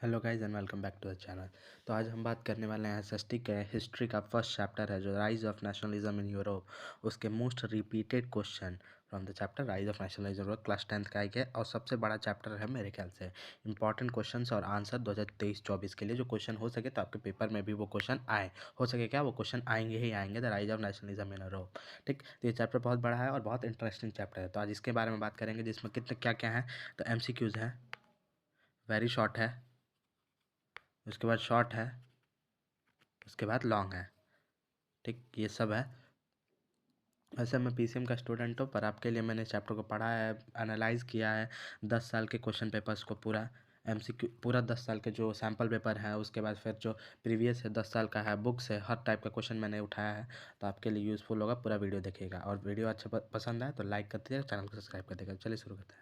Hello guys and welcome back to the channel. तो आज हम बात करने वाले हैं एसएसटी के हिस्ट्री का फर्स्ट चैप्टर है जो rise of nationalism in Europe, उसके most repeated question from the chapter rise of nationalism class 10th का आएगा और सबसे बड़ा चैप्टर है मेरे ख्याल से। इंपॉर्टेंट क्वेश्चंस और आंसर 2023-24 के लिए जो क्वेश्चन हो सके तो आपके पेपर में भी वो क्वेश्चन आए, हो सके क्या वो क्वेश्चन आएंगे ही आएंगे, the rise of nationalism in Europe. ठीक, तो ये चैप्टर बहुत बड़ा है और बहुत इंटरेस्टिंग चैप्टर है, तो आज इसके बारे में बात करेंगे जिसमें कितने क्या क्या है। तो MCQs है, वेरी शॉर्ट है, उसके बाद शॉर्ट है, उसके बाद लॉन्ग है। ठीक, ये सब है। वैसे मैं PCM का स्टूडेंट हूँ, पर आपके लिए मैंने चैप्टर को पढ़ा है, एनालाइज किया है 10 साल के क्वेश्चन पेपर्स को, पूरा MCQ पूरा 10 साल के जो सैम्पल पेपर है, उसके बाद फिर जो प्रीवियस है 10 साल का है, बुक से हर टाइप का क्वेश्चन मैंने उठाया है। तो आपके लिए यूज़फुल होगा, पूरा वीडियो देखिएगा और वीडियो अच्छा पसंद आए तो लाइक कर दीजिएगा, चैनल को सब्सक्राइब कर दीजिएगा। चलिए शुरू करते हैं।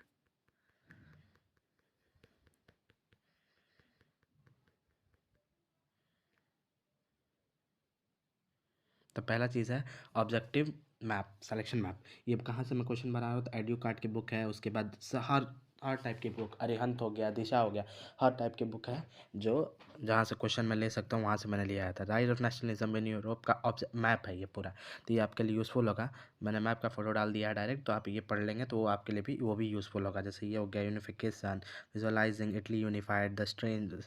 तो पहला चीज़ है ऑब्जेक्टिव मैप, सिलेक्शन मैप। ये कहाँ से मैं क्वेश्चन बना रहा हूँ, तो एड्यू कार्ड की बुक है, उसके बाद हर टाइप की बुक, अरिहंत हो गया, दिशा हो गया, हर टाइप की बुक है जो जहाँ से क्वेश्चन मैं ले सकता हूँ वहाँ से मैंने लिया आया था। Rise of nationalism in Europe का मैप है ये पूरा, तो ये आपके लिए यूज़फुल होगा। मैंने मैप का फोटो डाल दिया है डायरेक्ट, तो आप ये पढ़ लेंगे तो वो आपके लिए भी वो भी यूज़फुल होगा। जैसे ये हो गया unification, visualising Italy unified, the strange,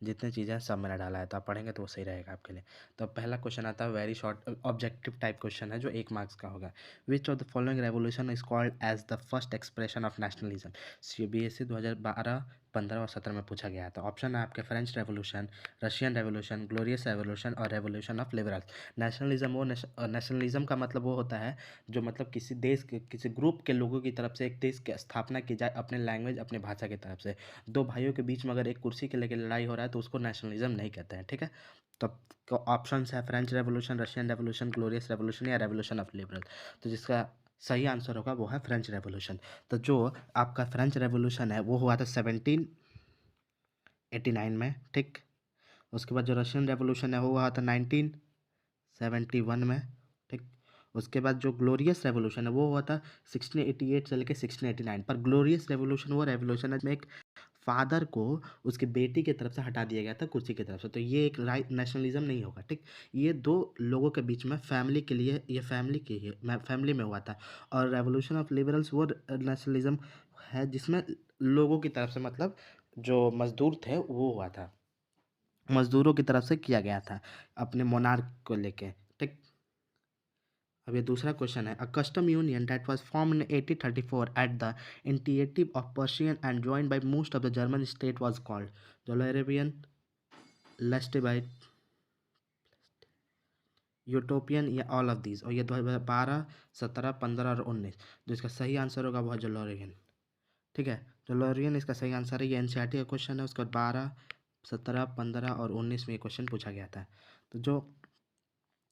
जितने चीज़ें हैं सब मैंने डाला है, तो आप पढ़ेंगे तो वो सही रहेगा आपके लिए। तो पहला क्वेश्चन आता है, very short objective type question है जो 1 मार्क्स का होगा। Which of the following revolution is called as the first expression of nationalism. CBSE 2012, 15 और 17 में पूछा गया था। ऑप्शन है आपके French revolution, Russian revolution, glorious revolution और रेवोल्यूशन ऑफ लिबरल्स। नेशनलिज्म वो नेशनलिज्म का मतलब वो होता है जो मतलब किसी देश के किसी ग्रुप के लोगों की तरफ से एक देश की स्थापना की जाए अपने लैंग्वेज अपने भाषा की तरफ से। दो भाइयों के बीच में अगर एक कुर्सी के लेकर लड़ाई हो रहा है तो उसको नेशनलिज्म नहीं कहते हैं। ठीक है, तो ऑप्शन है French revolution, Russian revolution, glorious revolution या रेवोल्यूशन ऑफ लिबरल। तो जिसका सही आंसर होगा वो है फ्रेंच रेवोल्यूशन। तो जो आपका फ्रेंच रेवोल्यूशन है वो हुआ था 1789 में। ठीक, उसके बाद जो रशियन रेवोल्यूशन है वो हुआ था 1971 में। ठीक, उसके बाद जो ग्लोरियस रेवोल्यूशन है वो हुआ था 1688 से लेकर 1689। पर ग्लोरियस रेवोल्यूशन वो रेवोल्यूशन है जिसमें एक फादर को उसकी बेटी की तरफ से हटा दिया गया था कुर्सी की तरफ से, तो ये एक राइट नेशनलिज्म नहीं होगा। ठीक, ये दो लोगों के बीच में फैमिली के लिए, ये फैमिली की है, फैमिली में हुआ था। और रेवोल्यूशन ऑफ लिबरल्स वो नेशनलिज्म है जिसमें लोगों की तरफ से, मतलब जो मजदूर थे वो हुआ था, मजदूरों की तरफ से किया गया था अपने मोनार्क को लेके। ठीक, अब ये दूसरा क्वेश्चन है, a custom union that was formed in 1834 at the initiative of Persian and joined by most of the German state was called Zollverein, लेस्टेबाइट, यूटोपियन या ऑल ऑफ दीज। और ये 2012, 17, 15 और 19, जो इसका सही आंसर होगा वो है जोलोरियन। ठीक है, जोलोरियन इसका सही आंसर है। ये NCERT का क्वेश्चन है, उसके बाद 12, 17, 15 और 19 में ये क्वेश्चन पूछा गया था। तो जो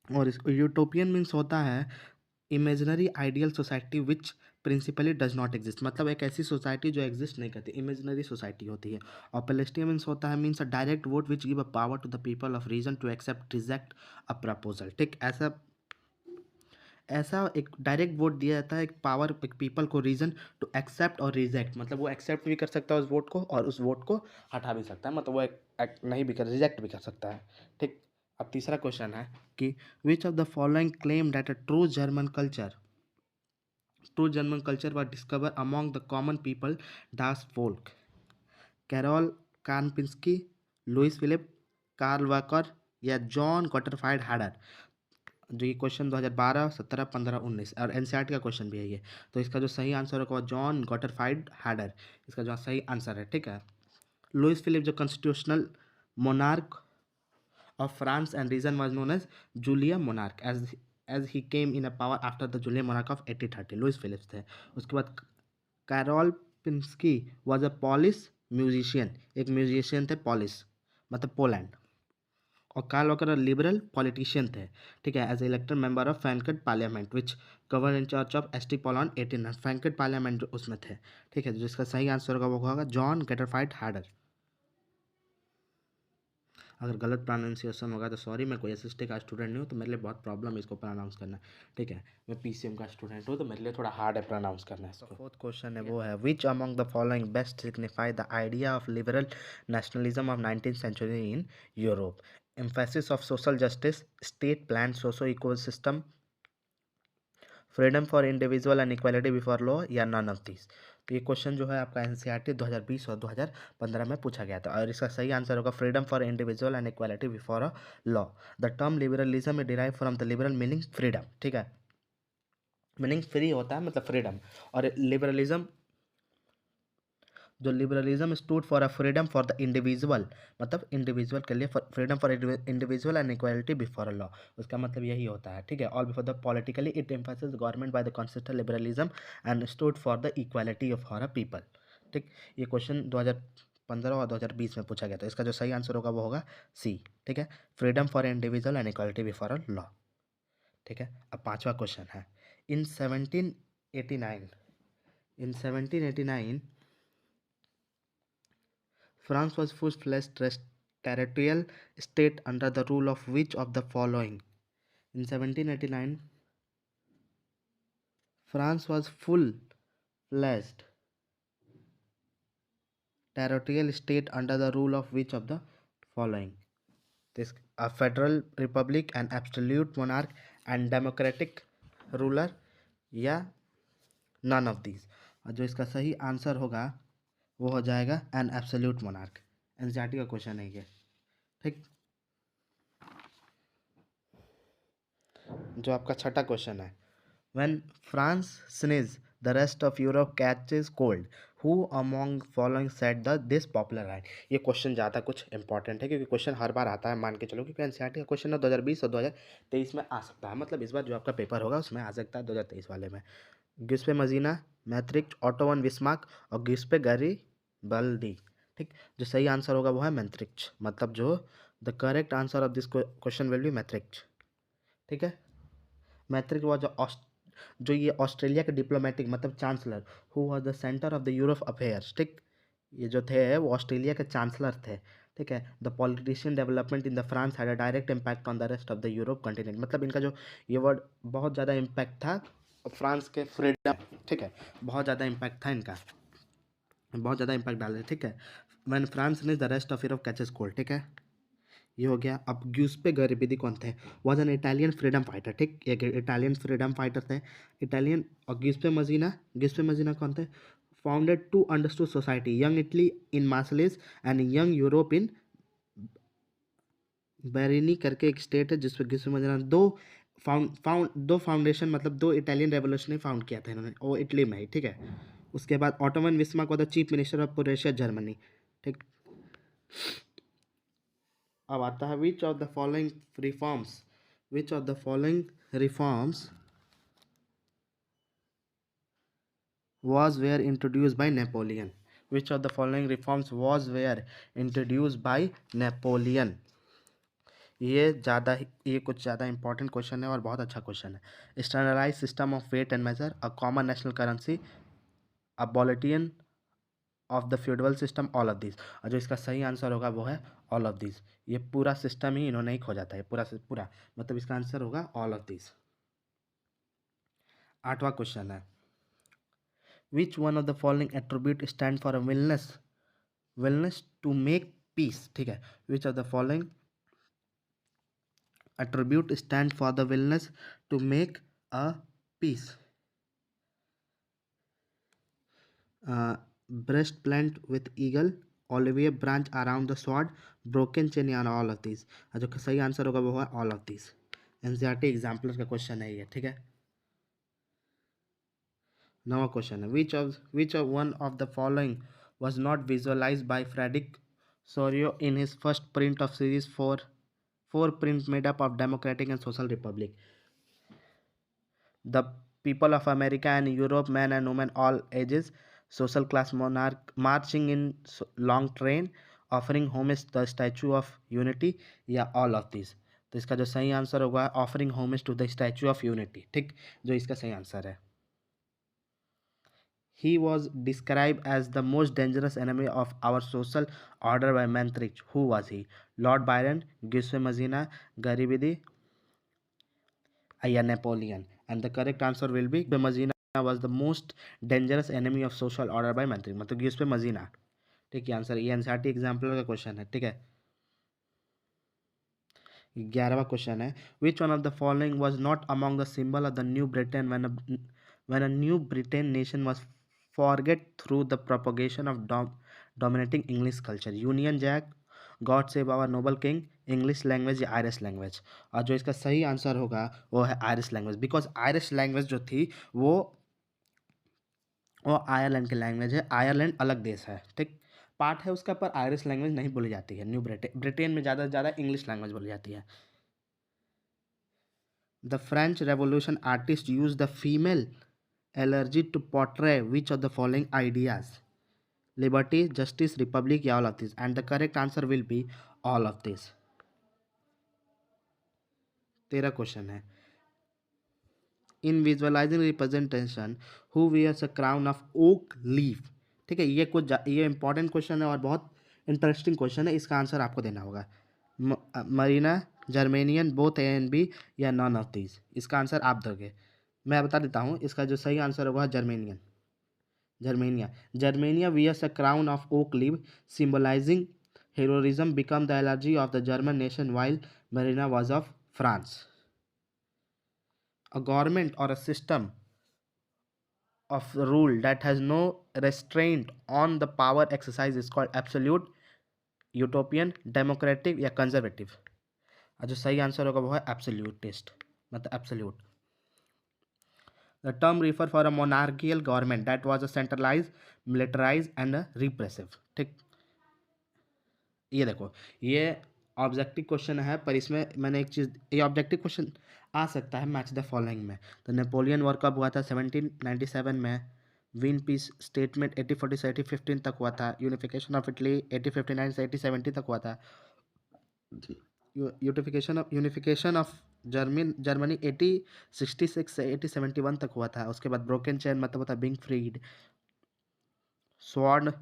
और इसको यूटोपियन मीन्स होता है imaginary ideal society which principally does not exist, मतलब एक ऐसी सोसाइटी जो एग्जिस्ट नहीं करती, इमेजिनरी सोसाइटी होती है। और पेलेस्टियन मीन्स होता है means a direct vote which give a power to the people of region to accept reject a proposal. ठीक, ऐसा ऐसा एक डायरेक्ट वोट दिया जाता है, एक पावर एक पीपल को रीजन टू एक्सेप्ट और रिजेक्ट, मतलब वो एक्सेप्ट भी कर सकता है उस वोट को और उस वोट को हटा भी सकता है, मतलब वो नहीं भी कर रिजेक्ट भी कर सकता है। ठीक, अब तीसरा क्वेश्चन है कि which of the following claim that a true German culture was discovered among the common people das folk, Karol Kurpinski, Louis Philippe, Karl Welcker या जॉन गॉटरफाइड हैडर। जो ये क्वेश्चन 2012, 17, 15, 19 और NCERT का क्वेश्चन भी है ये। तो इसका जो सही आंसर होगा वो जॉन गॉटरफाइड हैडर, इसका जो सही आंसर है। ठीक है, लुइस फिलिप जो constitutional monarch of France and region was known as Julian monarch as he came in a power after the Julian monarch of 1830, Louis Philips थे। उसके बाद Karol Kurpinski was a Polish musician, एक musician थे Polish मतलब Poland. और Karl Welcker liberal politician थे। ठीक है, as elected member of Frankfurt parliament which govern in charge of ST Poland 1800, Frankfurt parliament जो उसमें थे। ठीक है, जिसका सही आंसर होगा वो होगा जॉन गेटरफाइड हैडर। अगर गलत प्रोनाउंसिएशन होगा तो सॉरी, मैं कोई एसएसटी का स्टूडेंट नहीं हूँ, तो मेरे लिए बहुत प्रॉब्लम है इसको प्रोनाउंस करना, ठीक है। मैं पीसीएम का स्टूडेंट हूँ, तो मेरे लिए थोड़ा हार्ड है प्रोनाउंस करना इसको। फोर्थ क्वेश्चन है वो है, which among the following best signify the idea of liberal nationalism of 19th century in Europe? Emphasis of social justice, state plan socio ecosystem, freedom for individual and equality before law, या none of this? तो ये question जो है आपका NCERT 2020 और 2015 में पूछा गया था, और इसका सही आंसर होगा freedom for individual and equality before law. The term liberalism is derive from the liberal meaning freedom, ठीक है, मीनिंग फ्री होता है मतलब फ्रीडम, और लिबरलिज्म, जो liberalism stood for a freedom for the individual, मतलब इंडिविजुअल के लिए freedom for individual and equality before law, उसका मतलब यही होता है, ठीक है। All before the politically it Mphasis government by the constitutional liberalism and stood for the equality of for a people, ठीक। ये क्वेश्चन 2015 और 2020 में पूछा गया था, इसका जो सही आंसर होगा वो होगा सी, ठीक है, freedom for individual and equality before law, ठीक है। अब पांचवा क्वेश्चन है, इन 1789 France was full-fledged territorial state under the rule of which of the following? In 1789, France was full-fledged territorial state under the rule of which of the following? This a federal republic, an absolute monarch, and democratic ruler, या none of these? और जो इसका सही answer होगा वो हो जाएगा an absolute monarch. NCERT का क्वेश्चन है ये, ठीक। जो आपका छठा क्वेश्चन है, when France sneeze the rest of Europe catches cold, who among following said the this popular right? ये क्वेश्चन ज़्यादा कुछ इंपॉर्टेंट है, क्योंकि क्वेश्चन हर बार आता है, मान के चलो, क्योंकि एनसीईआरटी का क्वेश्चन 2020 और 2023 में आ सकता है, मतलब इस बार जो आपका पेपर होगा उसमें आ सकता है 2023 वाले में। गिस्पे मजीना, मैत्रिक, ऑटो वन बिस्मार्क और गिस्पे गैरिबल्डी, ठीक। जो सही आंसर होगा वो है मैत्रिच, मतलब जो the correct answer of this question will be Metternich, ठीक है। मैत्रिक वॉज जो ये ऑस्ट्रेलिया के डिप्लोमेटिक मतलब chancellor, who was the centre of the Europe affairs, ठीक। ये जो थे वो ऑस्ट्रेलिया के चांसलर थे, ठीक है। The politician development in the France had a direct impact on the rest of the Europe continent, मतलब इनका जो ये वर्ड बहुत ज़्यादा इम्पैक्ट था फ्रांस के फ्रीडम, ठीक है, बहुत ज़्यादा इम्पैक्ट था इनका, बहुत ज़्यादा इम्पैक्ट डाल रहे, ठीक है। व्हेन फ्रांस ने the rest of Europe catches cold, ठीक है, ये हो गया। अब ग्यूस्पे गरिबिदी कौन थे? Was an Italian freedom fighter, ठीक, एक इटालियन फ्रीडम फाइटर थे, इटालियन। और ग्यूस्पे मजीना कौन थे? Founded two understood society, young Italy in Marseilles and young Europe in Berne करके एक स्टेट है जिसपे ग्यूस्पे मजीना दो फाउंडेशन, मतलब दो इटालियन रेवोल्यूशन फाउंड किया था इन्होंने, वो इटली में ही, ठीक है। उसके बाद Ottoman Bismarck was the chief minister of Prussia Germany, ठीक। अब आता है which of the following reforms was were introduced by Napoleon? Which of the following reforms was were introduced by Napoleon? ये कुछ ज़्यादा इंपॉर्टेंट क्वेश्चन है और बहुत अच्छा क्वेश्चन है। Standardize system of weight and measure, a common national currency, abolition of the feudal system, all of this. और जो इसका सही आंसर होगा वो है ऑल ऑफ दिस। ये पूरा सिस्टम ही इन्होंने ही खोजा था, ये पूरा मतलब इसका आंसर होगा ऑल ऑफ दिस। आठवां क्वेश्चन है, which one of the following attribute stand for a willingness to make peace, ठीक है। Which of the following attribute stand for the willingness to make a peace? Breast plant with eagle, olive branch around the sword, broken chain, या all of this? जो सही answer होगा वो है all of this. NCERT example का question है ये, ठीक है। नवा क्वेश्चन है, which of one of the following was not visualized by Frederick Sorio in his first print of series four print made up of Democratic and Social Republic. The people of America and Europe, men and women, all ages, social class monarch marching in long train, offering homage to the Statue of Unity, या all of these? तो इसका जो सही answer होगा offering homage to the statue of unity, ठीक, जो इसका सही आंसर है। He was described as the most dangerous enemy of our social order by Maastricht. Who was he? Lord Byron, Giuseppe Mazzina, Garibaldi, Napoleon. And the correct answer will be Giuseppe Mazzina was the most dangerous enemy of social order by Maastricht. मतलब गिउस्पे मजीना। ठीक है, answer ये NCERT example का question है। ठीक है, 11वां question है, which one of the following was not among the symbol of the new Britain when a new Britain nation was forget through the propagation of dominating English culture? Union jack, god save our noble king, English language या Irish language? और जो इसका सही answer होगा वो है Irish language, because Irish language जो थी वो आयरलैंड की लैंग्वेज है। आयरलैंड अलग देश है, ठीक, पार्ट है उसका, पर आयरिश लैंग्वेज नहीं बोली जाती है। न्यू ब्रिटेन में ज़्यादा से ज़्यादा इंग्लिश लैंग्वेज बोली जाती है। The French revolution artist use the female allergy to portray which of the following ideas? Liberty, justice, republic या all of this? And the correct answer will be all of this. 13 question है, in visualizing representation who wears a crown of oak leaf? ठीक है, ये important question है और बहुत interesting question है। इसका आंसर आपको देना होगा। Marianne, Germania, both A and B या नॉन ऑफ दीज? इसका आंसर आप दोगे। मैं बता देता हूँ, इसका जो सही आंसर होगा Germania. Germania wears a crown of oak leave symbolizing heroism become the allergy of the German nation while Marina was of France. A government or a system of rule that has no restraint on the power exercise is called absolute, utopian, democratic या conservative? और जो सही answer होगा वो है absolutist, मतलब absolute. The term refer for a monarchical government that was a centralise, militarise and repressive. ठीक, ये देखो, ये ऑब्जेक्टिव क्वेश्चन है, पर इसमें मैंने एक चीज़, ये ऑब्जेक्टिव क्वेश्चन आ सकता है मैच द फॉलोइंग में। तो नेपोलियन वॉर कब हुआ था? 1797 में। विन पीस स्टेटमेंट 1840 से 1815 तक हुआ था। यूनिफिकेशन ऑफ इटली 1859 से 1870 तक हुआ था। यूनिफिकेशन ऑफ जर्मनी 1866 से 1871 तक हुआ था। उसके बाद ब्रोकन चेन मतलब होता है बिंग फ्रीड। स्वॉर्ड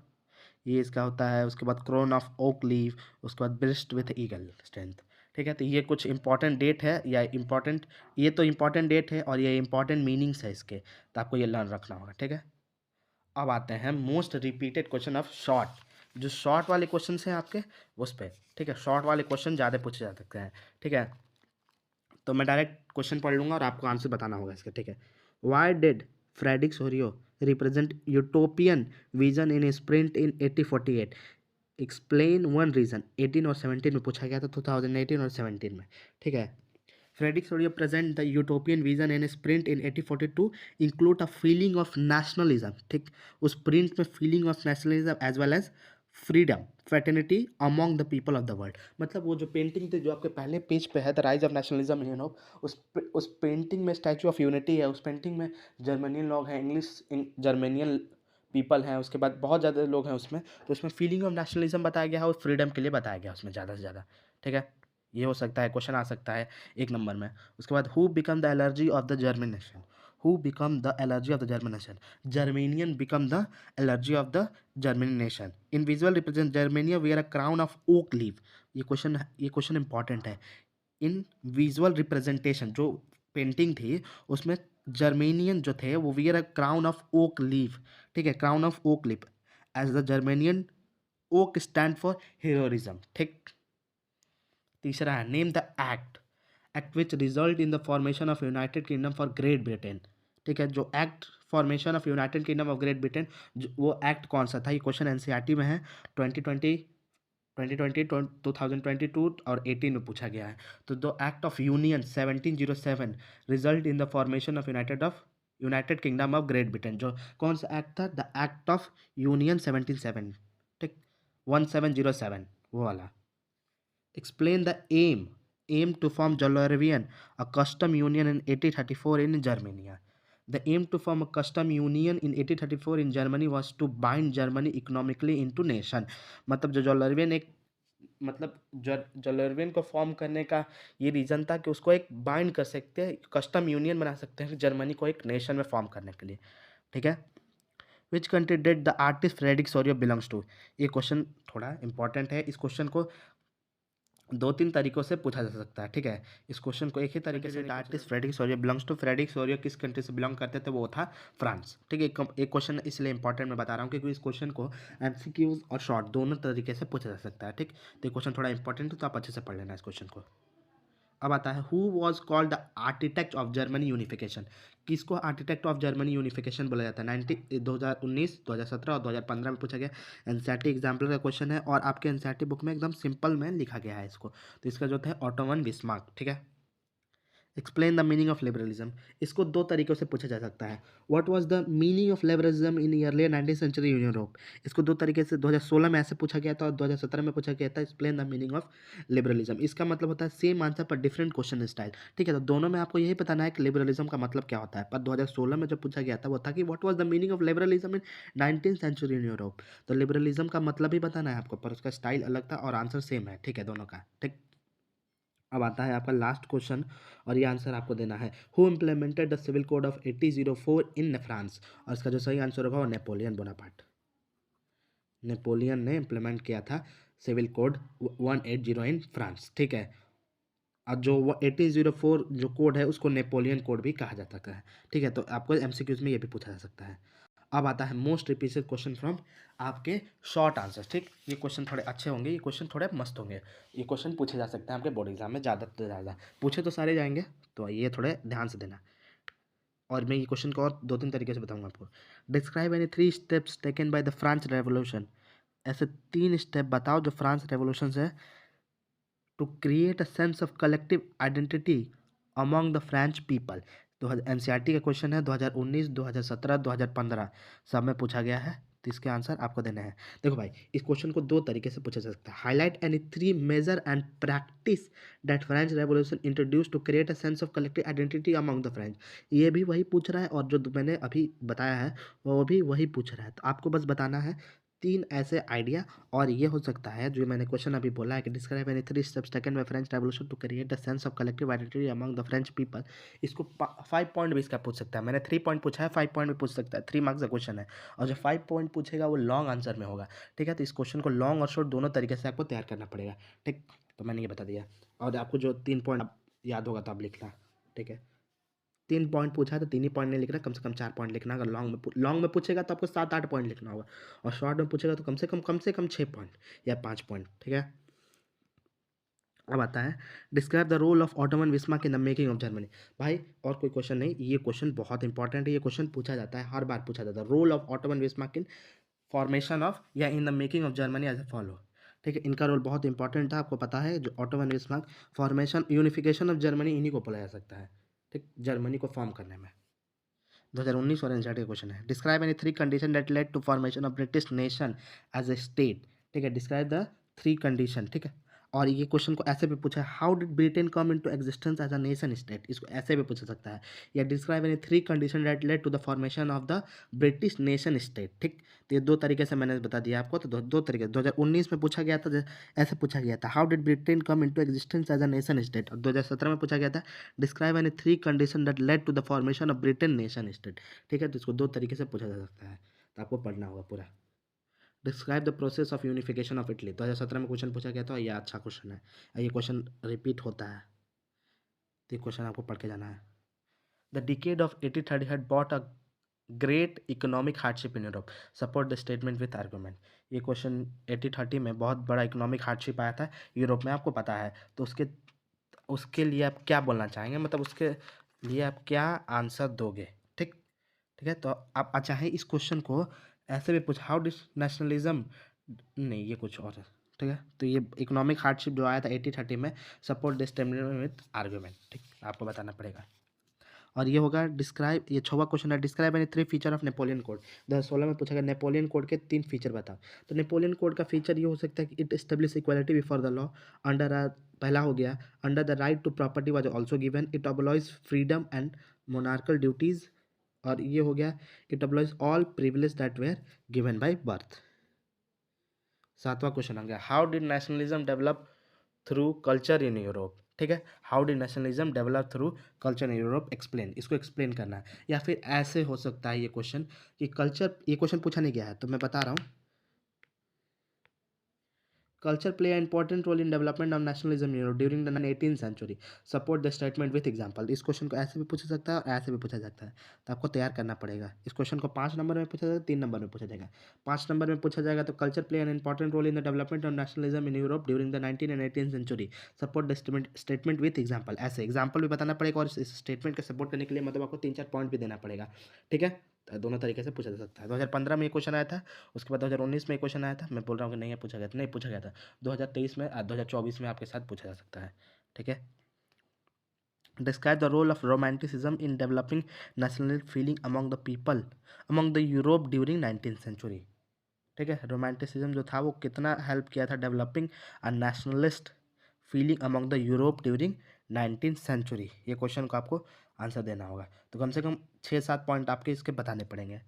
ये इसका होता है। उसके बाद क्रोन ऑफ ओक लीव, उसके बाद ब्रिस्ट विथ ईगल स्ट्रेंथ। ठीक है, तो ये कुछ इंपॉर्टेंट डेट है या इंपॉर्टेंट, ये तो इंपॉर्टेंट डेट है और ये इंपॉर्टेंट मीनिंग्स है इसके, तो आपको ये लर्न रखना होगा। ठीक है, अब आते हैं most repeated question of short. जो शॉर्ट वाले क्वेश्चन हैं आपके उस पर, ठीक है, शॉर्ट वाले क्वेश्चन ज़्यादा पूछे जा सकते हैं। ठीक है, तो मैं डायरेक्ट क्वेश्चन पढ़ लूँगा और आपको आंसर बताना होगा इसका। ठीक है, why did Frederick Sorio represent utopian vision in sprint in 1848? Explain one reason. 18 और 17 में पूछा गया था, 2018 और 17 में। ठीक है, Frederic Sorrieu present the utopian vision in sprint in 1842 include a feeling of nationalism. ठीक, उस प्रिंट में feeling of nationalism as well as freedom, fraternity among the people of the world. मतलब वो जो पेंटिंग थी जो आपके पहले पेज पे है, द राइज ऑफ नेशनलिज्म, उस पेंटिंग में स्टैचू ऑफ यूनिटी है। उस पेंटिंग में जर्मनियन लोग हैं, जर्मनियन पीपल हैं, उसके बाद बहुत ज़्यादा लोग हैं उसमें। तो उसमें फीलिंग ऑफ नेशनलिज्म बताया गया है और फ्रीडम के लिए बताया गया उसमें ज़्यादा से ज़्यादा। ठीक है, ये हो सकता है, क्वेश्चन आ सकता है 1 नंबर में। उसके बाद who become the allergy of the German nation? Who become the allergy of the German nation? Germania become the allergy of the Germany nation. In visual represent Germania wear a crown of oak leave. ये question important है। In visual representation जो painting थी उसमें Germania जो थे वो wear a crown of oak leave. ठीक है, crown of oak leave as the Germania oak stand for heroism. ठीक, तीसरा है name the act which result in the formation of United kingdom for great Britain. ठीक है, जो act formation of United Kingdom of Great Britain, वो act कौन सा था? ये क्वेश्चन एनसीईआरटी में है। 2020 2022 और 18 में पूछा गया है। तो the act of union 1707 result in the formation of United Kingdom of Great Britain. जो कौन सा एक्ट था? The act of union 1707। ठीक, 1707 वो वाला। Explain the aim to form Zollverein a custom union in 1834 in Germany. The aim to form a custom union in 1834 in Germany was to bind Germany economically into nation। मतलब जो जोलरवियन एक मतलब जोलरवियन को form करने का ये रीज़न था कि उसको एक बाइंड कर सकते हैं, कस्टम यूनियन बना सकते हैं जर्मनी को एक नेशन में फॉर्म करने के लिए। ठीक है, which country did the artist Frederic Sorrieu belongs to. ये क्वेश्चन थोड़ा इंपॉर्टेंट है। इस क्वेश्चन को दो तीन तरीकों से पूछा जा सकता है, ठीक है। इस क्वेश्चन को एक ही तरीके से artist Frederic Sorrieu belongs to, Frederic Sorrieu किस कंट्री से बिलोंग करते थे, वो था फ्रांस, ठीक है। एक क्वेश्चन इसलिए इंपॉर्टेंट मैं बता रहा हूँ क्योंकि इस क्वेश्चन को एमसीक्यूज और शॉर्ट दोनों तरीके से पूछा जा सकता है, ठीक। तो ये क्वेश्चन थोड़ा इंपॉर्टेंट है, तो आप अच्छे से पढ़ लेना इस क्वेश्चन को। अब आता है who was called the architect of Germany unification. किसको आर्किटेक्ट ऑफ जर्मनी यूनिफिकेशन बोला जाता है? 2019, 2017 और 2015 में पूछा गया। एनसीईआरटी एग्जाम्पल का क्वेश्चन है और आपके एनसीईआरटी बुक में एकदम सिंपल में लिखा गया है इसको। तो इसका जो है ऑटोमन बिस्मार्क, ठीक है। Explain the meaning of liberalism. इसको दो तरीकों से पूछा जा सकता है। What was the meaning of liberalism in earlier 19th century in Europe. इसको दो तरीके से 2016 में ऐसे पूछा गया था और 2017 में पूछा गया था। Explain the meaning of liberalism, इसका मतलब होता है सेम आंसर पर डिफरेंट क्वेश्चन स्टाइल, ठीक है। तो दोनों में आपको यही बताना है कि लिबरलिज्म का मतलब क्या होता है। पर 2016 में जो पूछा गया था वो था कि what was the meaning of liberalism in 19th century in Europe. तो लिबरलिज्म का मतलब ही बताना है आपको, पर उसका स्टाइल अलग था और आंसर सेम है, ठीक है, दोनों का, ठीक। अब आता है आपका लास्ट क्वेश्चन और ये आंसर आपको देना है। Who implemented the civil code of 1804 in France. और इसका जो सही आंसर होगा वो नेपोलियन बोनापार्ट। नेपोलियन ने इम्प्लीमेंट किया था सिविल कोड 180 इन फ्रांस, ठीक है। और जो 1804 जो कोड है उसको नेपोलियन कोड भी कहा जाता है, ठीक है। तो आपको एमसीक्यूज में ये भी पूछा जा सकता है। अब आता है मोस्ट रिपीटेड क्वेश्चन फ्रॉम आपके शॉर्ट आंसर, ठीक। ये क्वेश्चन थोड़े अच्छे होंगे, ये क्वेश्चन थोड़े मस्त होंगे। ये क्वेश्चन पूछे जा सकते हैं आपके बोर्ड एग्जाम में, ज़्यादा से ज़्यादा पूछे तो सारे जाएंगे, तो ये थोड़े ध्यान से देना। और मैं ये क्वेश्चन को और दो तीन तरीके से बताऊंगा आपको। Describe any 3 steps taken by the France revolution. ऐसे 3 स्टेप बताओ जो फ्रांस रेवोल्यूशन से to create a sense of collective identity among the French people. तो एनसीईआरटी का क्वेश्चन है 2019, 2017, 2015 सब में पूछा गया है। तो इसके आंसर आपको देने हैं। देखो भाई, इस क्वेश्चन को दो तरीके से पूछा जा सकता है। Highlight any 3 major and practice that French revolution introduce to create a sense of collective identity among the French. ये भी वही पूछ रहा है और जो मैंने अभी बताया है वो भी वही पूछ रहा है। तो आपको बस बताना है 3 ऐसे आइडिया। और ये हो सकता है जो मैंने क्वेश्चन अभी बोला है कि describe any 3 steps taken by French revolution to create a sense of collective identity among the French people. इसको 5 पॉइंट भी इसका पूछ सकता है। मैंने 3 पॉइंट पूछा है, 5 पॉइंट भी पूछ सकता है। 3 मार्क्स का क्वेश्चन है और जो 5 पॉइंट पूछेगा वो लॉन्ग आंसर में होगा, ठीक है। तो इस क्वेश्चन को लॉन्ग और शॉर्ट दोनों तरीके से आपको तैयार करना पड़ेगा, ठीक। तो मैंने ये बता दिया और आपको जो 3 पॉइंट याद होगा तो आप लिखना, ठीक है। 3 पॉइंट पूछा है तो 3 ही पॉइंट नहीं लिखना, कम से कम 4 पॉइंट लिखना। अगर लॉन्ग में पूछेगा तो आपको 7-8 पॉइंट लिखना होगा और शॉर्ट में पूछेगा तो कम से कम 6 पॉइंट या 5 पॉइंट, ठीक है। अब आता है describe the role of Ottoman Bismarck in the making of Germany. भाई और कोई क्वेश्चन नहीं, ये क्वेश्चन बहुत इंपॉर्टेंट है। ये क्वेश्चन पूछा जाता है, हर बार पूछा जाता है। Role of Ottoman Bismarck in formation of या in the making of Germany as a follow, ठीक है। इनका रोल बहुत इंपॉर्टेंट था, आपको पता है। जो Ottoman Bismarck formation unification of Germany इन्हीं को बोला जा सकता है, ठीक, जर्मनी को फॉर्म करने में। 2019 और एनसीईआरटी का क्वेश्चन है। Describe any 3 condition that led to formation of British nation as a state, ठीक है। डिस्क्राइब द 3 कंडीशन, ठीक है। और ये क्वेश्चन को ऐसे भी पूछा है, how did Britain come into existence as a nation state. इसको ऐसे भी पूछा सकता है। या describe any 3 condition that led to the formation of the British nation state, ठीक। तो ये दो तरीके से मैंने बता दिया आपको। तो दो तरीके 2019 में पूछा गया था, ऐसे पूछा गया था, how did Britain come into existence as a nation state. और 2017 में पूछा गया था, describe any 3 condition that led to the formation of Britain nation state, ठीक है। तो इसको दो तरीके से पूछा जा सकता है, तो आपको पढ़ना होगा पूरा। Describe the process of unification of Italy. 2017 में क्वेश्चन पूछा गया था, यह अच्छा क्वेश्चन है। ये क्वेश्चन रिपीट होता है, तो ये क्वेश्चन आपको पढ़ के जाना है। The decade of 1830 had brought a great economic hardship in Europe, support the statement with argument. ये क्वेश्चन 1830 में बहुत बड़ा इकोनॉमिक हार्डशिप आया था यूरोप में, आपको पता है। तो उसके उसके लिए आप क्या बोलना चाहेंगे, मतलब उसके लिए आप क्या आंसर दोगे, ठीक। ठीक है, तो आप चाहे इस क्वेश्चन को ऐसे भी पूछ, हाउ डिस नेशनलिज्म, नहीं ये कुछ और है, ठीक है। तो ये इकोनॉमिक हार्डशिप जो आया था 1830 में, support the statement with argument, ठीक, आपको बताना पड़ेगा। और ये होगा डिस्क्राइब, ये 6वां क्वेश्चन है, describe any 3 feature of Napoleon code. 2016 में पूछा गया नेपोलियन कोड के 3 फीचर बताओ। तो नेपोलियन कोड का फीचर ये हो सकता है कि it establish equality before the law under पहला हो गया, under the right to property was also given, it abolish freedom and monarchal duties. और ये हो गया, it abolish all privilege that were given by birth. 7वां क्वेश्चन आ गया, how did nationalism develop through culture in Europe, ठीक है। How did nationalism develop through culture in Europe, explain, इसको एक्सप्लेन करना है। या फिर ऐसे हो सकता है ये क्वेश्चन कि कल्चर, ये क्वेश्चन पूछा नहीं गया है तो मैं बता रहा हूँ, culture play an important role in development of nationalism in Europe during the 18th century. Support the statement with example. इस क्वेश्चन को ऐसे भी पूछा सकता है और ऐसे भी पूछा सकता है, तो आपको तैयार करना पड़ेगा। इस क्वेश्चन को 5 नंबर में पूछा जाएगा, 3 नंबर में पूछा जाएगा। 5 नंबर में पूछा जाएगा तो culture play an important role in the development of nationalism in Europe during the 19 and 18th century. Support the statement with example, ऐसे एग्जाम्पल भी बताना पड़ेगा और इस स्टेटमेंट को सपोर्ट करने के लिए मतलब आपको 3-4 पॉइंट भी देना पड़ेगा। ठीक है, तो दोनों तरीके से पूछा जा सकता है। 2015 में ये क्वेश्चन आया था, उसके बाद 2019 में ये क्वेश्चन आया था। मैं बोल रहा हूँ कि नहीं पूछा गया था, नहीं पूछा गया था। 2023 में 2024 में आपके साथ पूछा जा सकता है। ठीक है। Describe the role of romanticism in developing national feeling among the people among the Europe during 19th century. ठीक है, रोमांटिसिज्म जो था वो कितना हेल्प किया था developing a nationalist feeling among the Europe during 19th century. ये क्वेश्चन को आपको आंसर देना होगा, तो कम से कम 6-7 पॉइंट आपके इसके बताने पड़ेंगे।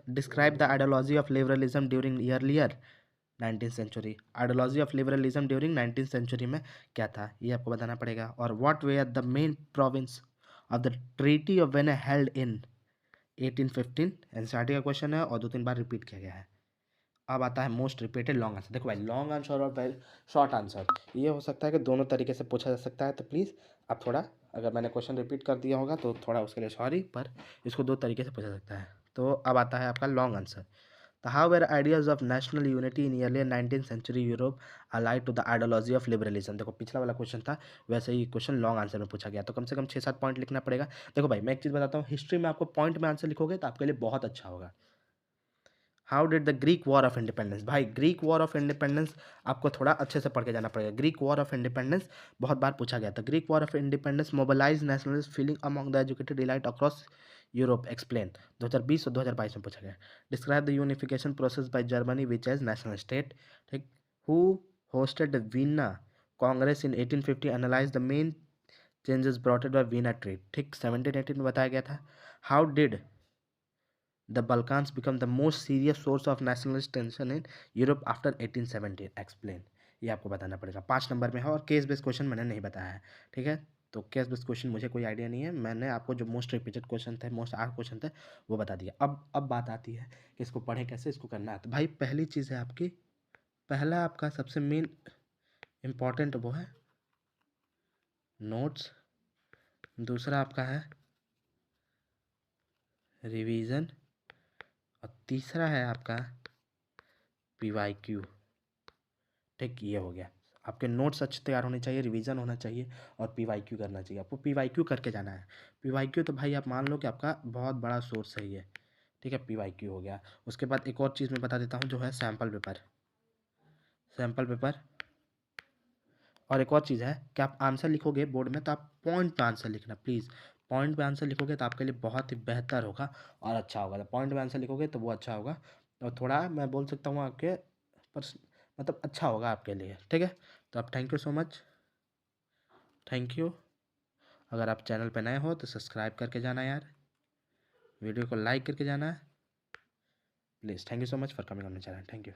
Describe the ideology of liberalism during earlier 19th century. Ideology of liberalism during 19th century में क्या था ये आपको बताना पड़ेगा। और what were the main province of the treaty of Vienna held in 1815। NCERT का क्वेश्चन है और 2-3 बार रिपीट किया गया है। अब आता है मोस्ट रिपीटेड लॉन्ग आंसर। देखो भाई, लॉन्ग आंसर और शॉर्ट आंसर ये हो सकता है कि दोनों तरीके से पूछा जा सकता है, तो प्लीज़ आप थोड़ा, अगर मैंने क्वेश्चन रिपीट कर दिया होगा तो थोड़ा उसके लिए सॉरी, पर इसको 2 तरीके से पूछा जा सकता है। तो अब आता है आपका लॉन्ग आंसर। तो how were ideas of national unity in earlier 19th century Europe allied to the ideology of liberalism. देखो पिछला वाला क्वेश्चन था, वैसे ही क्वेश्चन लॉन्ग आंसर में पूछा गया, तो कम से कम 6-7 पॉइंट लिखना पड़ेगा। देखो भाई, मैं एक चीज़ बताता हूँ, हिस्ट्री में आपको पॉइंट में आंसर लिखोगे तो आपके लिए बहुत अच्छा होगा। How did the Greek war of independence. भाई ग्रीक वॉर ऑफ इंडिपेंडेंस आपको थोड़ा अच्छे से पढ़ के जाना पड़ेगा। ग्रीक वॉर ऑफ इंडिपेंडेंस बहुत बार पूछा गया था। Greek war of independence mobilize nationalist feeling among the educated elite across Europe, explain. 2020 और 2022 में पूछा गया। Describe the unification process by Germany which as national state. ठीक। Who hosted the Vienna congress in 1850, analyze the main changes brought by Vienna treaty. ठीक, 1718 में बताया गया था। हाउ डिड the Balkans become the most serious source of nationalist tension in Europe after 1817, explain। ये आपको बताना पड़ेगा, 5 नंबर में है और केस बेस्ड क्वेश्चन मैंने नहीं बताया है। ठीक है, तो केस बेस्ड क्वेश्चन मुझे कोई आइडिया नहीं है, मैंने आपको जो मोस्ट रिपीटेड क्वेश्चन थे, मोस्ट आर्ट क्वेश्चन थे वो बता दिया। अब बात आती है कि इसको पढ़ें कैसे, इसको करना है। तो भाई पहली चीज़ है आपकी, पहला आपका सबसे मेन इम्पॉर्टेंट वो है नोट्स, दूसरा आपका है रिवीजन और तीसरा है आपका PYQ। ठीक, ये हो गया। आपके नोट्स अच्छे तैयार होने चाहिए, रिवीजन होना चाहिए और PYQ करना चाहिए। आपको PYQ करके जाना है। PYQ तो भाई आप मान लो कि आपका बहुत बड़ा सोर्स है ये। ठीक है, PYQ हो गया। उसके बाद एक और चीज़ मैं बता देता हूँ जो है सैम्पल पेपर। सैम्पल पेपर और एक और चीज़ है कि आप आंसर लिखोगे बोर्ड में तो आप पॉइंट पे आंसर लिखना प्लीज़। पॉइंट पे आंसर लिखोगे तो आपके लिए बहुत ही बेहतर होगा और अच्छा होगा। तो पॉइंट पे आंसर लिखोगे तो वो अच्छा होगा और थोड़ा मैं बोल सकता हूँ आपके पर मतलब अच्छा होगा आपके लिए। ठीक है, तो आप thank you so much, thank you. अगर आप चैनल पे नए हो तो सब्सक्राइब करके जाना यार, वीडियो को लाइक करके जाना, please. Thank you so much for coming on my channel, thank you.